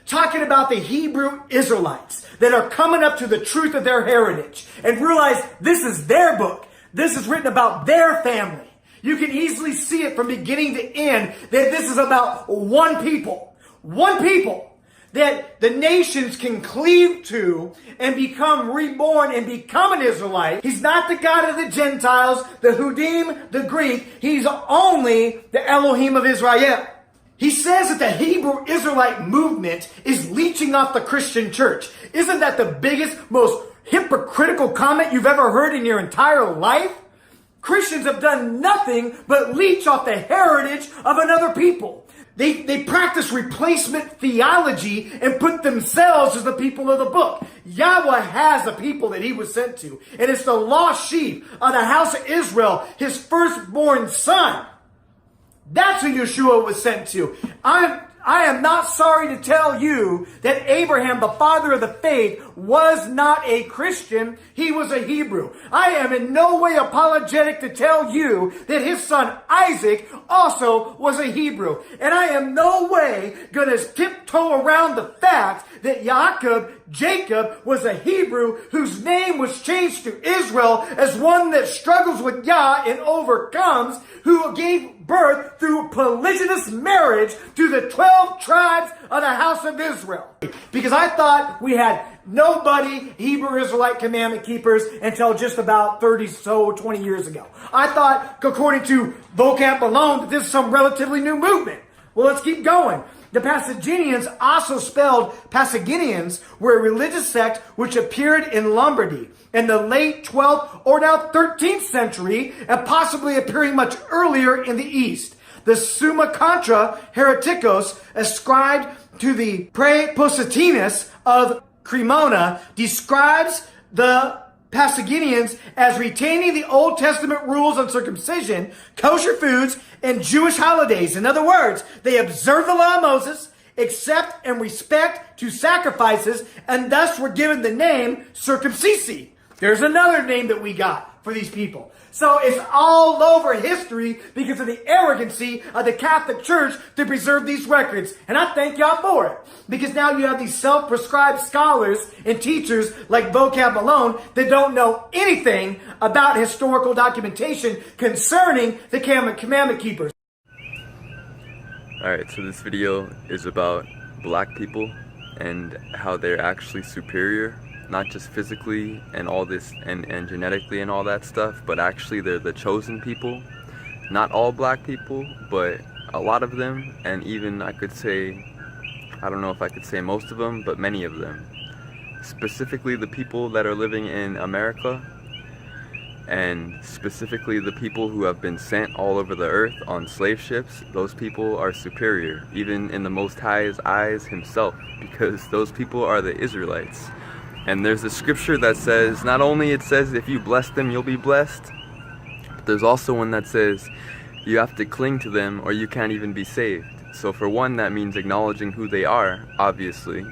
talking about the Hebrew Israelites that are coming up to the truth of their heritage and realize this is their book. This is written about their family. You can easily see it from beginning to end that this is about one people that the nations can cleave to and become reborn and become an Israelite. He's not the God of the Gentiles, the Hudim, the Greek. He's only the Elohim of Israel. He says that the Hebrew Israelite movement is leeching off the Christian church. Isn't that the biggest, most hypocritical comment you've ever heard in your entire life? Christians have done nothing but leech off the heritage of another people. They practice replacement theology and put themselves as the people of the book. Yahweh has a people that he was sent to. And it's the lost sheep of the house of Israel, his firstborn son. That's who Yeshua was sent to. I am not sorry to tell you that Abraham, the father of the faith, was not a Christian. He was a Hebrew. I am in no way apologetic to tell you that his son Isaac also was a Hebrew. And I am no way going to tiptoe around the fact that Jacob was a Hebrew whose name was changed to Israel as one that struggles with Yah and overcomes, who gave birth through polygynous marriage to the 12 tribes of the house of Israel. Because I thought we had nobody Hebrew Israelite commandment keepers until just about 20 years ago. I thought, according to vocab alone, that this is some relatively new movement. Well, let's keep going. The Pasaginians, also spelled Pasaginians, were a religious sect which appeared in Lombardy in the late 12th or now 13th century, and possibly appearing much earlier in the East. The Summa Contra Hereticos, ascribed to the Praepositinus of Cremona, describes the Pasaginians as retaining the Old Testament rules on circumcision, kosher foods, and Jewish holidays. In other words, they observe the law of Moses, accept and respect to sacrifices, and thus were given the name circumcisi. There's another name that we got for these people. So it's all over history because of the arrogancy of the Catholic Church to preserve these records. And I thank y'all for it. Because now you have these self-prescribed scholars and teachers like Vocab Malone that don't know anything about historical documentation concerning the commandment keepers. Alright, so this video is about black people and how they're actually superior. Not just physically and all this and genetically and all that stuff, but actually they're the chosen people. Not all black people, but a lot of them, and even I could say, I don't know if I could say most of them, but many of them. Specifically the people that are living in America, and specifically the people who have been sent all over the earth on slave ships. Those people are superior, even in the Most High's eyes himself, because those people are the Israelites. And there's a scripture that says, not only it says if you bless them, you'll be blessed, but there's also one that says you have to cling to them or you can't even be saved. So for one, that means acknowledging who they are, obviously.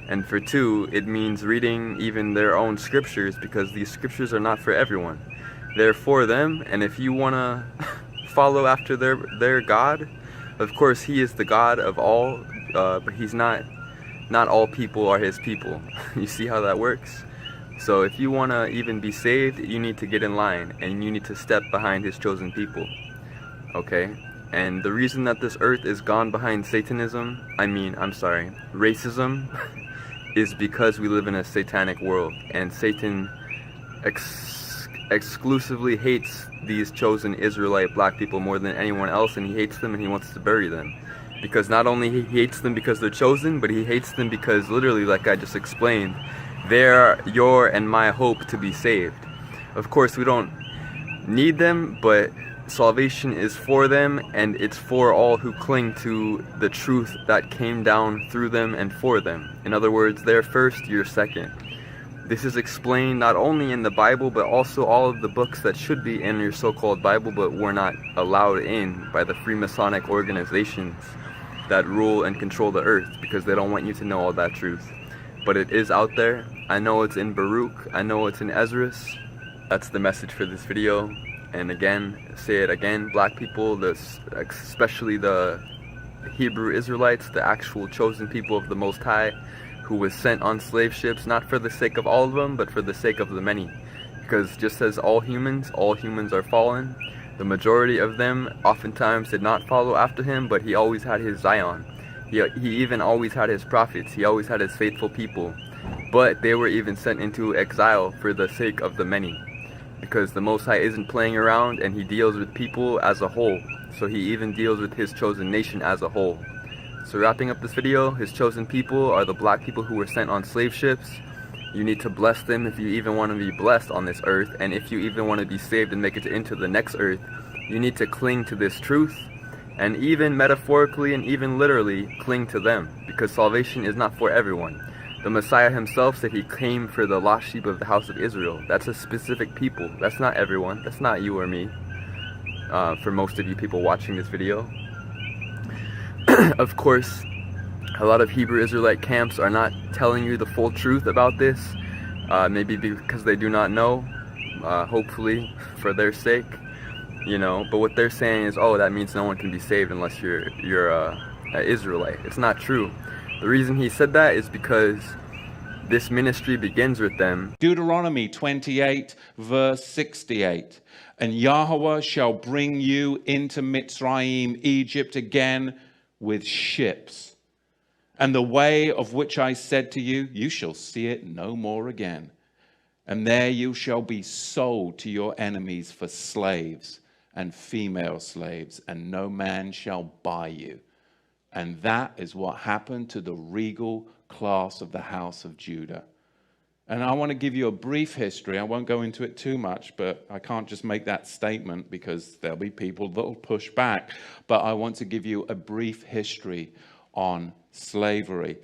And for two, it means reading even their own scriptures, because these scriptures are not for everyone. They're for them, and if you want to follow after their God, of course he is the God of all, but he's not all people are his people. You see how that works? So if you want to even be saved, you need to get in line and you need to step behind his chosen people. Okay? And the reason that this earth is gone behind racism, is because we live in a satanic world, and Satan exclusively hates these chosen Israelite black people more than anyone else, and he hates them and he wants to bury them. Because not only he hates them because they're chosen, but he hates them because literally, like I just explained, they're your and my hope to be saved. Of course, we don't need them, but salvation is for them, and it's for all who cling to the truth that came down through them and for them. In other words, they're first, you're second. This is explained not only in the Bible, but also all of the books that should be in your so-called Bible, but were not allowed in by the Freemasonic organizations that rule and control the earth, because they don't want you to know all that truth. But it is out there. I know it's in Baruch, I know it's in Esdras. That's the message for this video. And again, say it again, black people, especially the Hebrew Israelites, the actual chosen people of the Most High, who was sent on slave ships, not for the sake of all of them, but for the sake of the many. Because just as all humans are fallen, the majority of them oftentimes did not follow after him, but he always had his Zion. He even always had his prophets. He always had his faithful people. But they were even sent into exile for the sake of the many. Because the Most High isn't playing around, and he deals with people as a whole. So he even deals with his chosen nation as a whole. So wrapping up this video, his chosen people are the black people who were sent on slave ships. You need to bless them if you even want to be blessed on this earth. And if you even want to be saved and make it into the next earth, you need to cling to this truth. And even metaphorically and even literally cling to them. Because salvation is not for everyone. The Messiah himself said he came for the lost sheep of the house of Israel. That's a specific people. That's not everyone. That's not you or me. For most of you people watching this video. Of course, a lot of Hebrew Israelite camps are not telling you the full truth about this. Maybe because they do not know. Hopefully, for their sake. You know, but what they're saying is, oh, that means no one can be saved unless you're an Israelite. It's not true. The reason he said that is because this ministry begins with them. Deuteronomy 28 verse 68. And Yahweh shall bring you into Mitzrayim, Egypt again with ships. And the way of which I said to you, you shall see it no more again. And there you shall be sold to your enemies for slaves and female slaves, and no man shall buy you. And that is what happened to the regal class of the house of Judah. And I want to give you a brief history. I won't go into it too much, but I can't just make that statement because there'll be people that will push back. But I want to give you a brief history on slavery.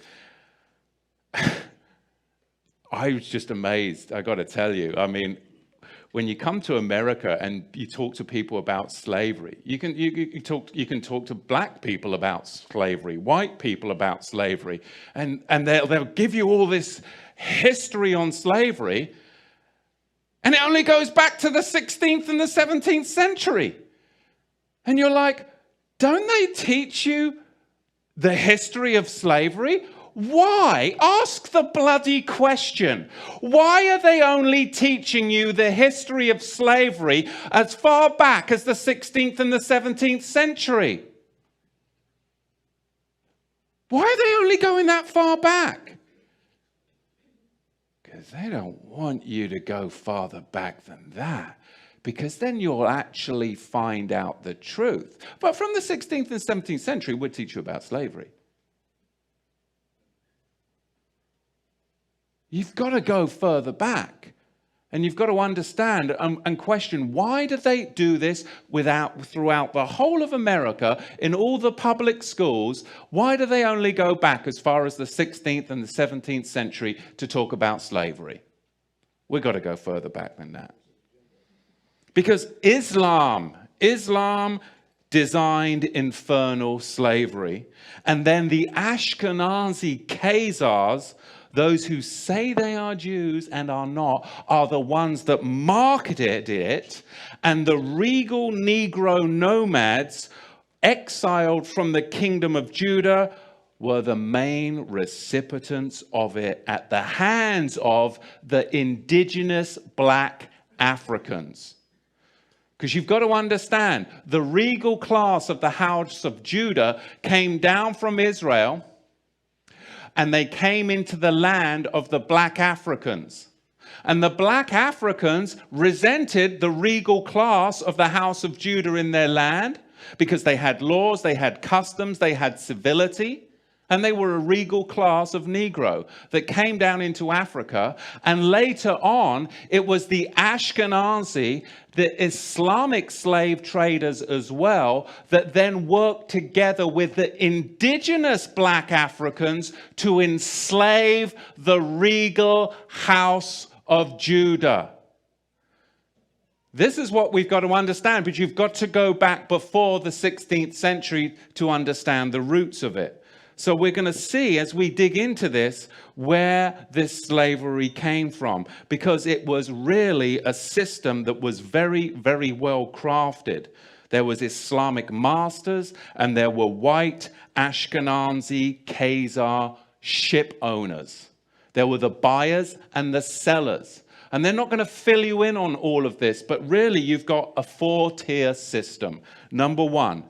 I was just amazed, I got to tell you. I mean, when you come to America and you talk to people about slavery, you can talk to black people about slavery, white people about slavery, and they'll give you all this history on slavery, and it only goes back to the 16th and the 17th century. And you're like, don't they teach you the history of slavery? Why? Ask the bloody question. Why are they only teaching you the history of slavery as far back as the 16th and the 17th century? Why are they only going that far back? Because they don't want you to go farther back than that. Because then you'll actually find out the truth. But from the 16th and 17th century, we'll teach you about slavery. You've got to go further back. And you've got to understand and question, why do they do this throughout the whole of America, in all the public schools? Why do they only go back as far as the 16th and the 17th century to talk about slavery? We've got to go further back than that. Because Islam designed infernal slavery. And then the Ashkenazi Khazars, those who say they are Jews and are not, are the ones that marketed it. And the regal Negro nomads exiled from the kingdom of Judah were the main recipients of it at the hands of the indigenous black Africans. Because you've got to understand, the regal class of the house of Judah came down from Israel, and they came into the land of the black Africans. And the black Africans resented the regal class of the house of Judah in their land because they had laws, they had customs, they had civility. And they were a regal class of Negro that came down into Africa. And later on, it was the Ashkenazi, the Islamic slave traders as well, that then worked together with the indigenous black Africans to enslave the regal house of Judah. This is what we've got to understand, but you've got to go back before the 16th century to understand the roots of it. So we're going to see, as we dig into this, where this slavery came from, because it was really a system that was very, very well crafted. There was Islamic masters, and there were white Ashkenazi Khazar ship owners. There were the buyers and the sellers. And they're not going to fill you in on all of this, but really you've got a 4-tier system. Number one,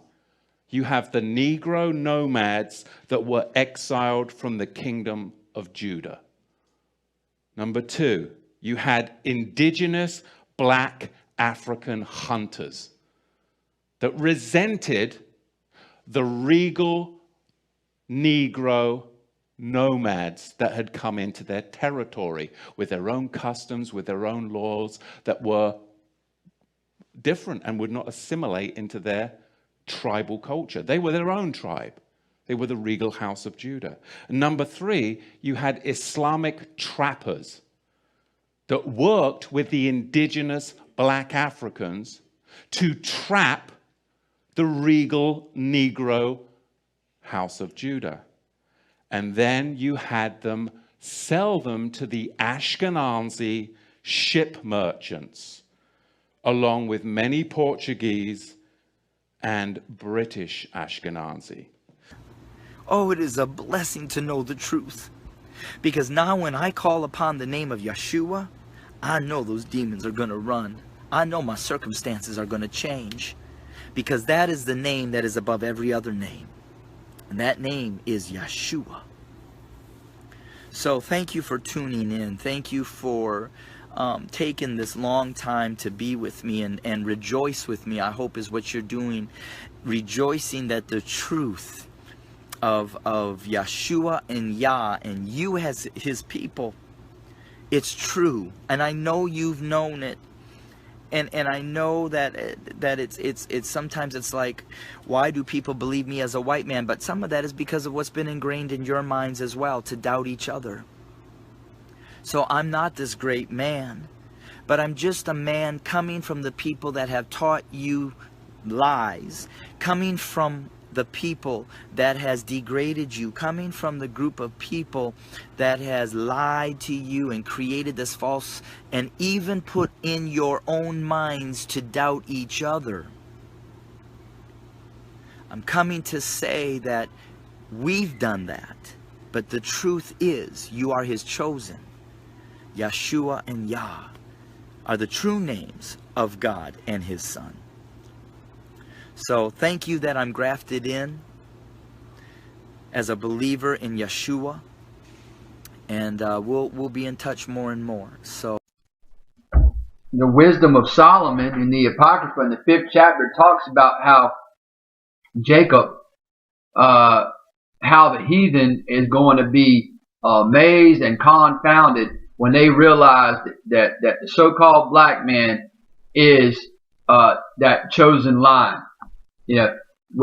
you have the Negro nomads that were exiled from the kingdom of Judah. Number two, you had indigenous black African hunters that resented the regal Negro nomads that had come into their territory with their own customs, with their own laws that were different and would not assimilate into their tribal culture. They were their own tribe. They were the regal house of Judah. And number three, you had Islamic trappers that worked with the indigenous black Africans to trap the regal Negro house of Judah. And then you had them sell them to the Ashkenazi ship merchants, along with many Portuguese and British Ashkenazi. Oh, it is a blessing to know the truth. Because now when I call upon the name of Yeshua, I know those demons are going to run. I know my circumstances are going to change. Because that is the name that is above every other name. And that name is Yeshua. So thank you for tuning in. Thank you for taking this long time to be with me and rejoice with me, I hope is what you're doing. Rejoicing that the truth of Yeshua and Yah and you as his people, it's true. And I know you've known it. And I know that it's sometimes it's like, why do people believe me as a white man? But some of that is because of what's been ingrained in your minds as well, to doubt each other. So I'm not this great man, but I'm just a man coming from the people that have taught you lies, coming from the people that has degraded you, coming from the group of people that has lied to you and created this false and even put in your own minds to doubt each other. I'm coming to say that we've done that, but the truth is you are his chosen. Yeshua and Yah are the true names of God and his Son. So thank you that I'm grafted in as a believer in Yeshua, and we'll be in touch more and more. So the wisdom of Solomon in the Apocrypha in the 5th chapter talks about how Jacob, how the heathen is going to be amazed and confounded when they realize that the so-called black man is that chosen line. You know,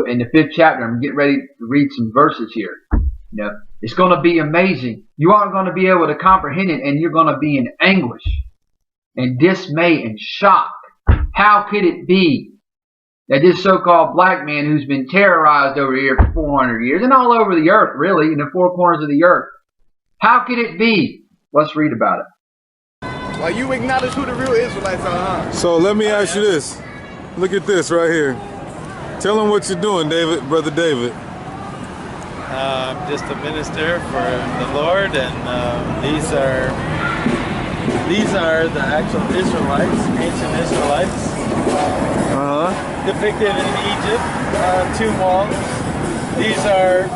in the 5th chapter, I'm getting ready to read some verses here. You know, it's going to be amazing. You aren't going to be able to comprehend it, and you're going to be in anguish and dismay and shock. How could it be that this so-called black man who's been terrorized over here for 400 years and all over the earth, really, in the four corners of the earth, how could it be? Let's read about it. Well, you acknowledge who the real Israelites are, huh? So let me ask you this. Look at this right here. Tell them what you're doing, David, Brother David. I'm just a minister for the Lord, and these are the actual Israelites, ancient Israelites, depicted in Egypt, tomb walls. These are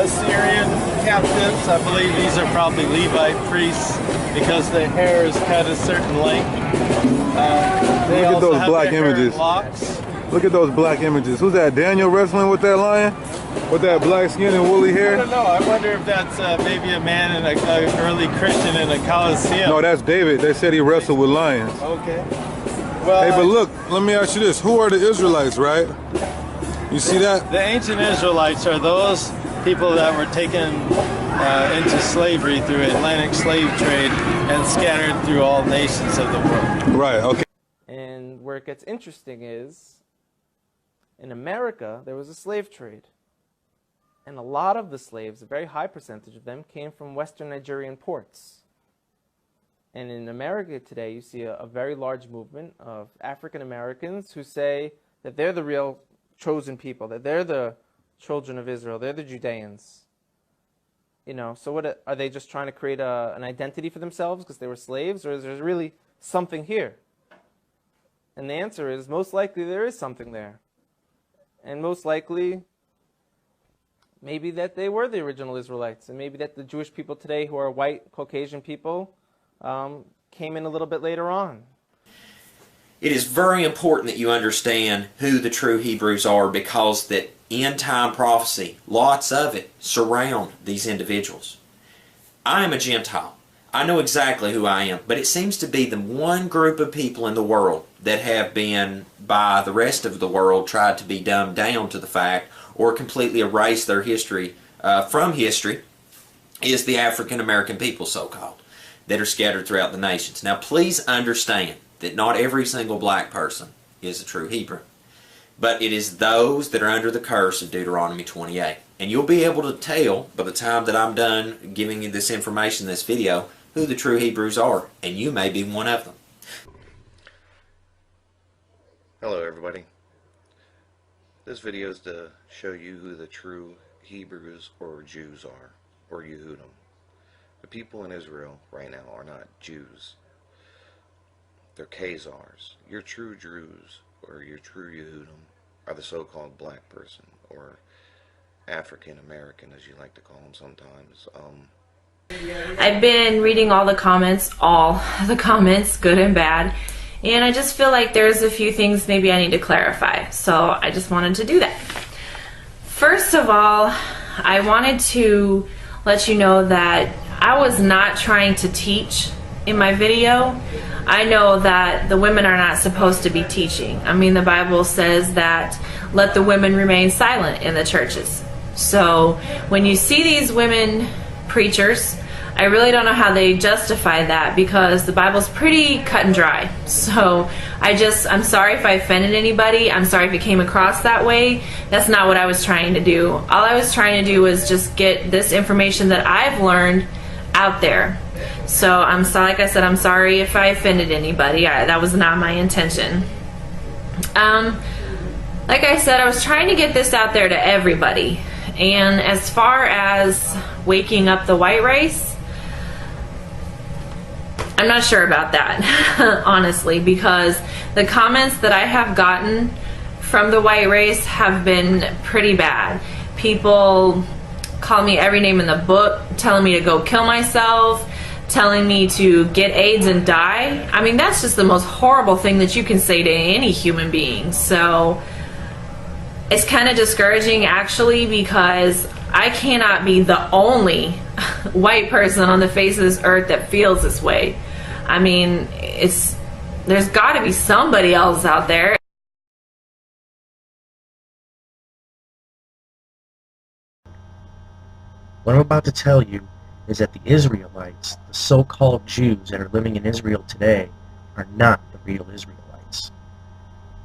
Assyrian captives. I believe these are probably Levite priests because the hair is cut a certain length. They Look at also those have black their hair in images. locks. Look at those black images. Who's that? Daniel wrestling with that lion? With that black skin and woolly I hair? don't know. I wonder if that's maybe a man in an early Christian in a Colosseum. No, that's David. They said he wrestled with lions. Okay. Well, Hey, but look, let me ask you this. Who are the Israelites, right? You see that? the ancient Israelites are those people that were taken into slavery through Atlantic slave trade and scattered through all nations of the world. Right, okay. And where it gets interesting is, in America, there was a slave trade. And a lot of the slaves, a very high percentage of them, came from Western Nigerian ports. And in America today, you see a very large movement of African Americans who say that they're the real chosen people, that they're the children of Israel, they're the Judeans. You know, so what are they just trying to create an identity for themselves because they were slaves, or is there really something here? And the answer is most likely there is something there. And most likely maybe that they were the original Israelites, and maybe that the Jewish people today who are white, Caucasian people came in a little bit later on. It is very important that you understand who the true Hebrews are, because that end-time prophecy, lots of it, surround these individuals. I am a Gentile. I know exactly who I am, but it seems to be the one group of people in the world that have been, by the rest of the world, tried to be dumbed down to the fact or completely erase their history from history, is the African American people, so-called, that are scattered throughout the nations. Now, please understand that not every single black person is a true Hebrew, but it is those that are under the curse of Deuteronomy 28. And you'll be able to tell by the time that I'm done giving you this information in this video who the true Hebrews are, and you may be one of them. Hello everybody. This video is to show you who the true Hebrews or Jews are, or Yehudim. The people in Israel right now are not Jews. They're Khazars. Your true Jews, or your true Yehudim, are the so-called black person, or African American, as you like to call them sometimes. I've been reading all the comments, good and bad, and I just feel like there's a few things maybe I need to clarify, so I just wanted to do that. First of all, I wanted to let you know that I was not trying to teach in my video. I know that the women are not supposed to be teaching. I mean, the Bible says that let the women remain silent in the churches. So when you see these women preachers, I really don't know how they justify that, because the Bible's pretty cut and dry. So I'm sorry if I offended anybody. I'm sorry if it came across that way. That's not what I was trying to do. All I was trying to do was just get this information that I've learned out there. So like I said, I'm sorry if I offended anybody. That was not my intention. Like I said, I was trying to get this out there to everybody. And as far as waking up the white race, I'm not sure about that, honestly, because the comments that I have gotten from the white race have been pretty bad. People call me every name in the book, telling me to go kill myself, telling me to get AIDS and die. I mean, that's just the most horrible thing that you can say to any human being. So it's kind of discouraging, actually, because I cannot be the only white person on the face of this earth that feels this way. I mean, there's got to be somebody else out there. What I'm about to tell you is that the Israelites, the so-called Jews that are living in Israel today, are not the real Israelites.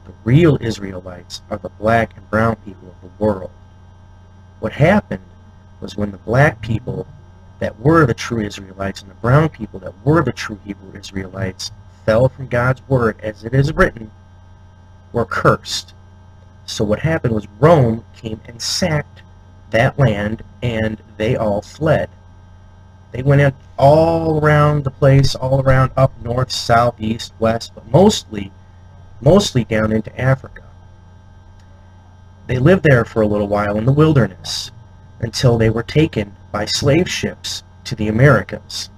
The real Israelites are the black and brown people of the world. What happened was when the black people that were the true Israelites and the brown people that were the true Hebrew Israelites fell from God's word, as it is written, were cursed. So what happened was Rome came and sacked that land, and they all fled. They went in all around the place, all around up north, south, east, west, but mostly down into Africa. They lived there for a little while in the wilderness until they were taken by slave ships to the Americas.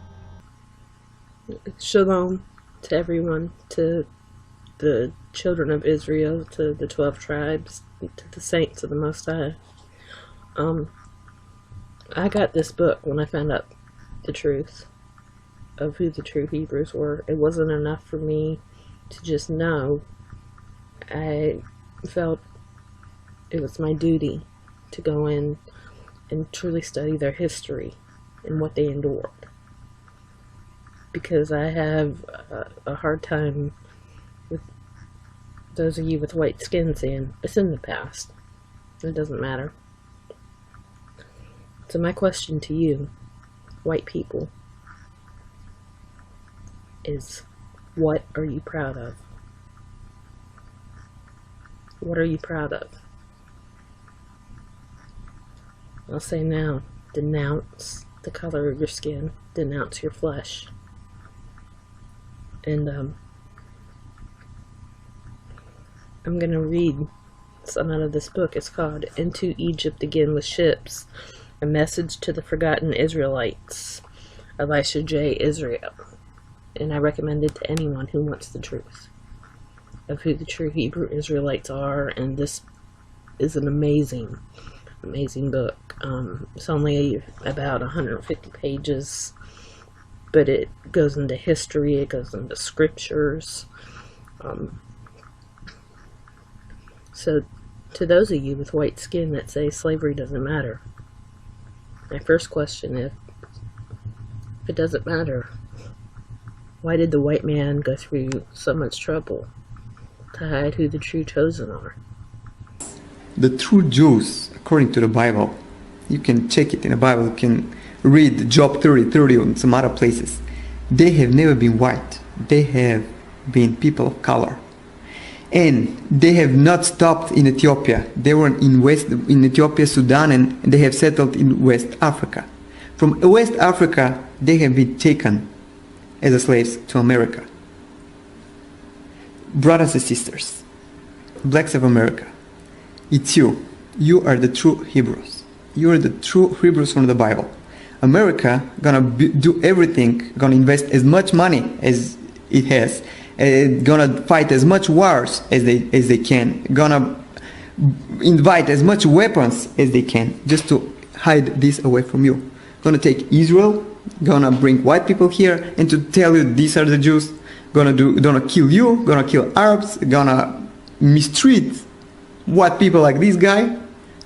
Shalom to everyone, to the children of Israel, to the 12 tribes, to the saints of the Most High. I got this book when I found out the truth of who the true Hebrews were. It wasn't enough for me to just know. I felt it was my duty to go in and truly study their history and what they endured, because I have a hard time with those of you with white skin saying it's in the past. It doesn't matter. So my question to you, white people, is what are you proud of? What are you proud of? I'll say now, denounce the color of your skin, denounce your flesh. And I'm going to read some out of this book. It's called Into Egypt Again with Ships, A Message to the Forgotten Israelites, Elisha J. Israel. And I recommend it to anyone who wants the truth of who the true Hebrew Israelites are. And this is an amazing book. It's only about 150 pages, but it goes into history, it goes into scriptures. So to those of you with white skin that say slavery doesn't matter, my first question is, if it doesn't matter, why did the white man go through so much trouble to hide who the true chosen are? The true Jews, according to the Bible, you can check it in the Bible, you can read Job 30:30 and some other places. They have never been white. They have been people of color. And they have not stopped in Ethiopia. They were in Ethiopia, Sudan, and they have settled in West Africa. From West Africa, they have been taken as slaves to America. Brothers and sisters, blacks of America, it's you. You are the true Hebrews. You are the true Hebrews from the Bible. America gonna do everything, gonna invest as much money as it has, gonna fight as much wars as they can, gonna invite as much weapons as they can just to hide this away from you. Gonna take Israel, gonna bring white people here and to tell you these are the Jews, gonna kill you, gonna kill Arabs, gonna mistreat white people like this guy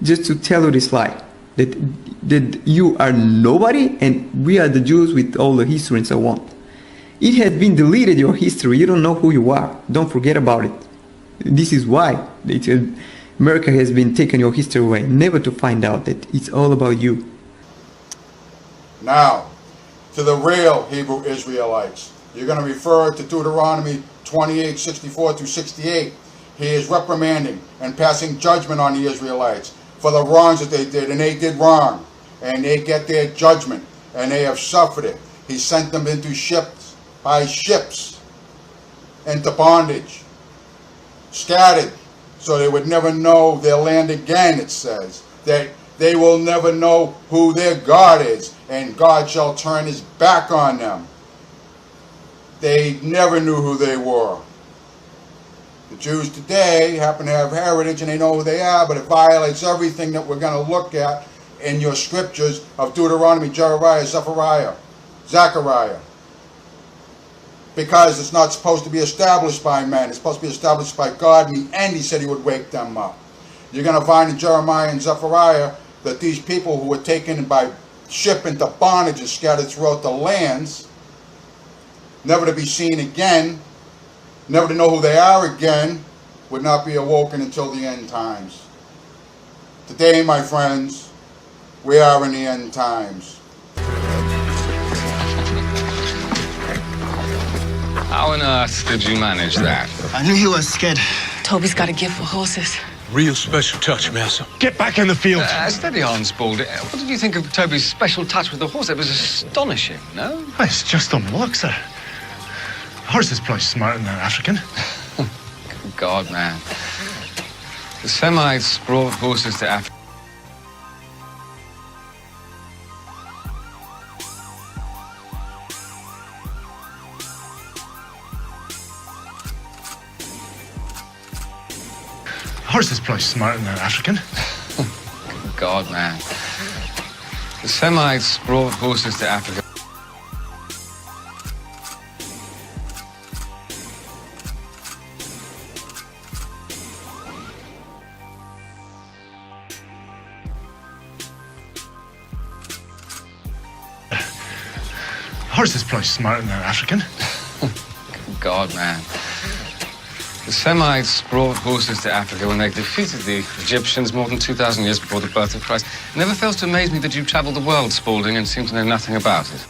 just to tell you this lie that you are nobody and we are the Jews with all the history and so on. It has been deleted, your history. You don't know who you are. Don't forget about it. This is why America has been taking your history away, never to find out that it's all about you. Now, to the real Hebrew Israelites, you're going to refer to Deuteronomy 28:64-68. He is reprimanding and passing judgment on the Israelites for the wrongs that they did, and they did wrong, and they get their judgment, and they have suffered it. He sent them into ships, by ships, into bondage, scattered, so they would never know their land again, it says. That they will never know who their God is, and God shall turn his back on them. They never knew who they were. The Jews today happen to have heritage and they know who they are, but it violates everything that we're going to look at in your scriptures of Deuteronomy, Jeremiah, Zechariah. Because it's not supposed to be established by man. It's supposed to be established by God, and in the end he said he would wake them up. You're going to find in Jeremiah and Zechariah that these people who were taken by ship into bondage and scattered throughout the lands, never to be seen again, never to know who they are again, would not be awoken until the end times. Today, my friends, we are in the end times. How on earth did you manage that? I knew you were scared. Toby's got a gift for horses. Real special touch, Massa. Get back in the field. Steady on, Spaulding. What did you think of Toby's special touch with the horse? It was astonishing, no? It's just unlocked, sir. Horse is probably smarter than an African. Good God, man. The Semites brought horses to Africa. Horse is probably smarter than an African. Good God, man. The Semites brought horses to Africa. Horse is probably smarter than an African. Good God, man. The Semites brought horses to Africa when they defeated the Egyptians more than 2,000 years before the birth of Christ. It never fails to amaze me that you've traveled the world, Spaulding, and seem to know nothing about it.